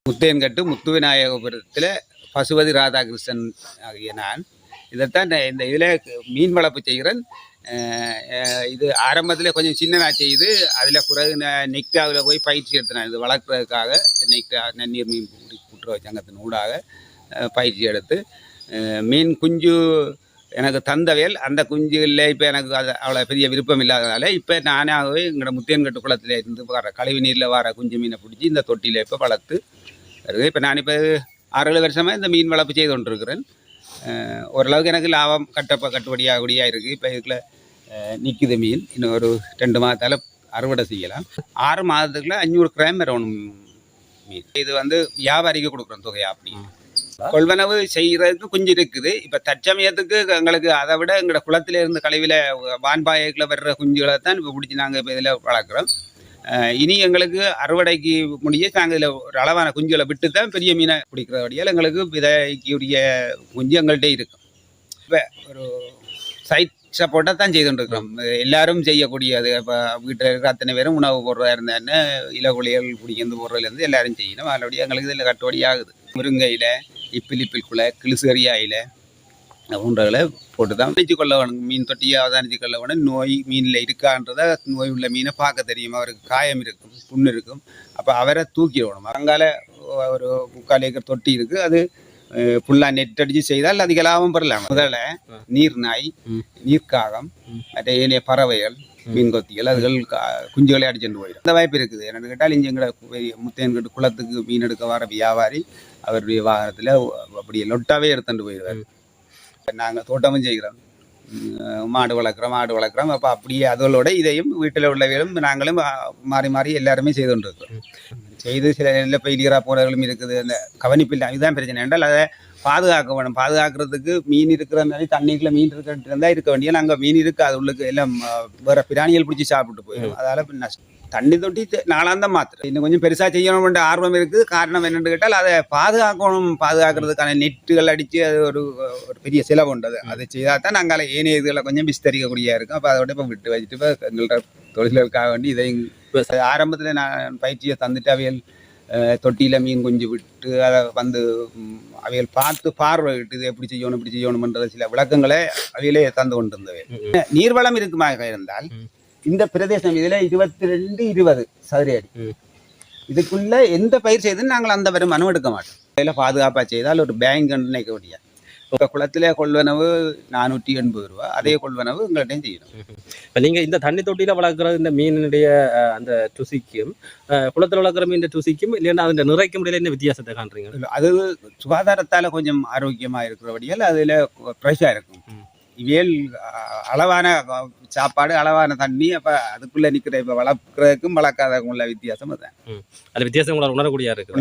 முத்தையன்கட்டு முத்துவிநாயகபுரத்தில் பசுபதி ராதாகிருஷ்ணன் ஆகிய நான் இதைத்தான் இந்த இதில் மீன் வளர்ப்பு செய்கிறேன். இது ஆரம்பத்தில் கொஞ்சம் சின்னதாக செய்து அதில் பிறகு நெக்டாவில் போய் பயிற்சி எடுத்தேன். இது வளர்க்குறதுக்காக நெக்டா நன்னீர் மீன் கூட்டுறவு சங்கத்தின் ஊடாக பயிற்சி எடுத்து மீன் குஞ்சு எனக்கு தந்தவையல் அந்த குஞ்சுகளில் இப்போ எனக்கு அது அவ்வளோ பெரிய விருப்பம் இல்லாததால் இப்போ நானாகவே எங்களோட முத்தையன்கட்டு குளத்தில் இருந்து வர கழிவு நீரில் வர குஞ்சு மீனை பிடிச்சி இந்த தொட்டியில் இப்போ வளர்த்து வருது. இப்போ நான் இப்போ 6-7 வருஷமாக இந்த மீன் வளர்ப்பு செய்து கொண்டிருக்கிறேன். ஓரளவுக்கு எனக்கு லாபம் கட்டுப்படியாக இருக்குது. இப்போ இதுக்குள்ள நிற்குது மீன். இன்னும் ஒரு 2 மாதத்தால் அறுவடை செய்யலாம். 6 மாதத்துக்குள்ள 500 கிராம் வரணும் மீன். இது வந்து வியாபாரிக்கு கொடுக்குறோம் தொகையா. அப்படி கொள்வனவு செய்கிறதுக்கு குஞ்சு இருக்குது. இப்போ தற்சமயத்துக்கு எங்களுக்கு அதை விட எங்களோட குளத்தில் இருந்து கழிவில் வான்பாயக்கில் வர்ற குஞ்சுகளை தான் இப்போ பிடிச்சி நாங்கள் இப்போ இதில் வளர்க்குறோம். இனி எங்களுக்கு அறுவடைக்கு முடிய நாங்கள் இதில் ஒரு அளவான குஞ்சுகளை விட்டு தான் பெரிய மீனை பிடிக்கிறபடியால் எங்களுக்கு விதைக்குரிய குஞ்சு எங்கள்கிட்ட இருக்கும். இப்போ ஒரு சைட் சப்போர்ட்டாக தான் செய்துட்டுருக்கிறோம். எல்லாரும் செய்யக்கூடியது. இப்போ வீட்டில் இருக்கிற அத்தனை பேரும் உணவு போடுறதா இருந்தான்னு இலகுலிகள் பிடிக்கிறது போடுறதுலேருந்து எல்லாரும் செய்யணும். அதோடைய எங்களுக்கு இதில் கட்டுப்படி ஆகுது. முருங்கையில் இப்பிலிப்பில் குலை கிளிசரியாயில் போன்றகளை போட்டு தான் நினச்சி கொள்ள வேணும். மீன் தொட்டியை அவதானிச்சு கொள்ள வேணும். நோய் மீனில் இருக்கான்றதை நோய் உள்ள மீனை பார்க்க தெரியும். அவருக்கு காயம் இருக்கும், புண்ணு இருக்கும். அப்போ அவரை தூக்கி விடணும். அங்கால ஒரு 3/4 ஏக்கர் தொட்டி இருக்குது. அது ஃபுல்லாக நெட் அடித்து செய்தால் அதிக லாபம் பெறலாம். முதல்ல நீர் நாய், நீர்க்காகம், மற்ற ஏனைய பறவைகள், மீன் கொத்திகள் அதுகள் குஞ்சுகளை அடிச்சுட்டு போயிடும். அந்த வாய்ப்பு இருக்குது. என்னென்னு கேட்டால் இங்கே எங்களை முத்தையன்கட்டு குளத்துக்கு மீன் எடுக்க வர வியாபாரி அவருடைய வாகனத்தில் அப்படியே லொட்டாவே எடுத்துட்டு போயிடுவார். நாங்கள் தோட்டமும் செய்கிறோம், மாடு வளர்க்குறோம். அப்போ அப்படியே அதோட இதையும் வீட்டில் உள்ளவையும் நாங்களும் மாறி மாறி எல்லாருமே செய்து கொண்டு இருக்கிறோம். செய்து சில நல்ல பெயிலியராக போனவர்களும் இருக்குது. அந்த கவனிப்பில்லை. இதுதான் பிரச்சனை என்றால் அதை பாதுகாக்க வேணும். பாதுகாக்கிறதுக்கு மீன் இருக்கிற மாதிரி தண்ணிக்குள்ள மீன் இருந்தால் இருக்க வேண்டிய நாங்கள் மீன் இருக்காது. உள்ளுக்கு எல்லாம் வேறு பிராணிகள் பிடிச்சி சாப்பிட்டு போயிடும். அதால் நஷ்டம். தண்ணி தொட்டி நாளாந்தான் மாத்திரம் இன்னும் கொஞ்சம் பெருசாக செய்யணும்ன்ற ஆர்வம் இருக்குது. காரணம் என்னென்னு கேட்டால் அதை பாதுகாக்கிறதுக்கான நெட்டுகள் அடித்து அது ஒரு பெரிய செலவு உண்டது. அதை செய்தால் தான் நாங்கள் ஏனைய இதுகளை கொஞ்சம் விஸ்தரிக்கக்கூடியதாக இருக்கும். அப்போ அதோட இப்போ விட்டு வச்சுட்டு இப்போ எங்கள்கிட்ட தொழில்களுக்காக வேண்டி இதை ஆரம்பத்தில் நான் பயிற்சியை தந்துட்டு அவையல் தொட்டியில் மீன் குஞ்சு விட்டு அதை வந்து அவைகள் பார்த்து பார்வையிட்டு இது எப்படி செய்யணும்ன்ற சில விளக்கங்களை அவையிலே தந்து கொண்டு இருந்தவை. நீர்வளம் இருக்குமாக இருந்தால் இந்த பிரதேசம் இதில் 22-20 சதுர அடி. இதுக்குள்ள எந்த பயிர் செய்துன்னு நாங்கள் அந்த வருமானம் எடுக்க மாட்டோம். அதில் பாதுகாப்பாக செய்தால் ஒரு பேங்க் நினைக்க முடியாது. இப்போ குளத்தில் கொள்வனவு 480 ரூபா. அதே கொள்வனவு எங்கள்கிட்டையும் செய்யணும். இப்போ நீங்கள் இந்த தண்ணி தொட்டியில் வளர்க்குற இந்த மீனுடைய அந்த ருசிக்கும் குளத்தில் வளர்க்குற மீன் ருசிக்கும் இல்லைன்னா அந்த நிறைக்க முடியல என்ன வித்தியாசத்தை காண்றீங்க? அது சுகாதாரத்தால் கொஞ்சம் ஆரோக்கியமாக இருக்கிறபடியால் அதில் ஃப்ரெஷ்ஷாக இருக்கும். இவையல் அளவான சாப்பாடு, அளவான தண்ணி. அப்போ அதுக்குள்ளே நிற்கிற இப்போ வளர்க்குறதுக்கும் வளர்க்காதவங்க உள்ள வித்தியாசம் அதுதான். அது வித்தியாசம் உணரக்கூடியா இருக்கு.